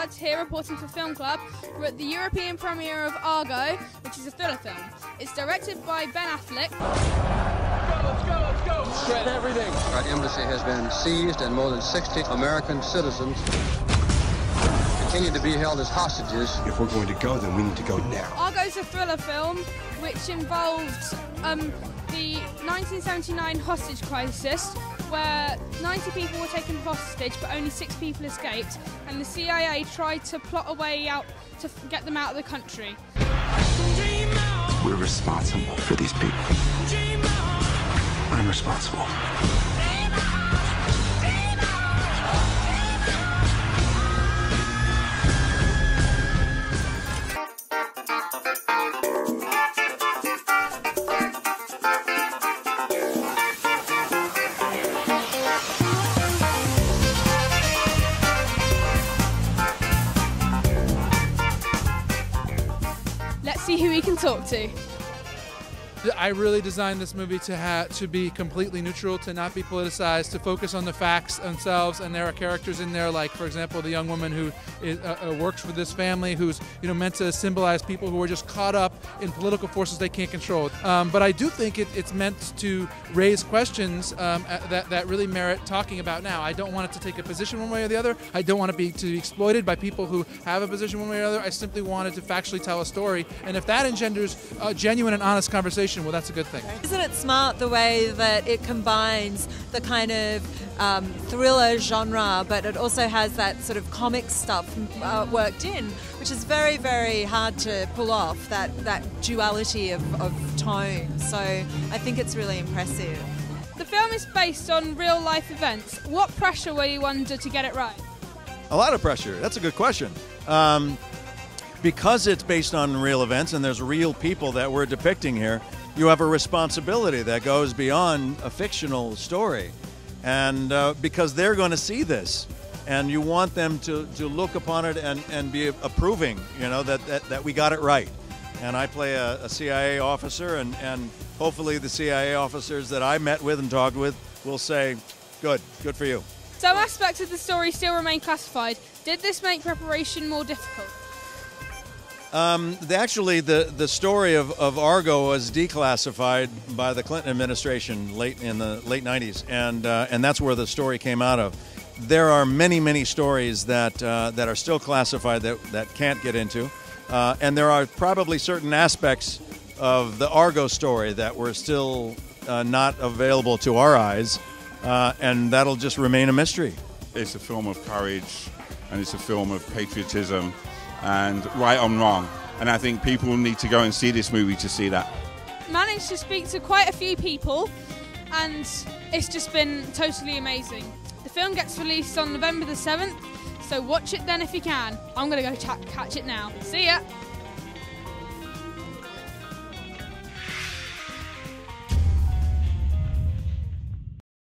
lads here reporting for Film Club. We're at the European premiere of Argo, which is a thriller film. It's directed by Ben Affleck. Let's go! Shred everything! Our embassy has been seized and more than 60 American citizens continue to be held as hostages. If we're going to go, then we need to go now. Argo's a thriller film which involved the 1979 hostage crisis, where 90 people were taken hostage but only 6 people escaped, and the CIA tried to plot a way out to get them out of the country. We're responsible for these people. I'm responsible. Let's see who we can talk to. I really designed this movie to be completely neutral, to not be politicized, to focus on the facts themselves. And there are characters in there, like, for example, the young woman who works for this family, who's meant to symbolize people who are just caught up in political forces they can't control. But I do think it's meant to raise questions that really merit talking about now. I don't want it to take a position one way or the other. I don't want it to be exploited by people who have a position one way or the other. I simply wanted to factually tell a story. And if that engenders a genuine and honest conversation, well, that's a good thing. Isn't it smart the way that it combines the kind of thriller genre, but it also has that sort of comic stuff worked in, which is very, very hard to pull off, that duality of tone. So I think it's really impressive. The film is based on real life events. What pressure were you under to get it right? A lot of pressure. That's a good question. Because it's based on real events and there's real people that we're depicting here, you have a responsibility that goes beyond a fictional story. And because they're going to see this, and you want them to look upon it and be approving, that we got it right. And I play a CIA officer, and hopefully the CIA officers that I met with and talked with will say, good for you. Some aspects of the story still remain classified. Did this make preparation more difficult? Actually, the story of Argo was declassified by the Clinton administration in the late 90s, and that's where the story came out of. There are many stories that are still classified that can't get into, and there are probably certain aspects of the Argo story that were still not available to our eyes, and that'll just remain a mystery. It's a film of courage, and it's a film of patriotism, and right on wrong. And I think people need to go and see this movie to see that. Managed to speak to quite a few people, and it's just been totally amazing. The film gets released on November the 7th, so watch it then if you can. I'm going to go catch it now. See ya!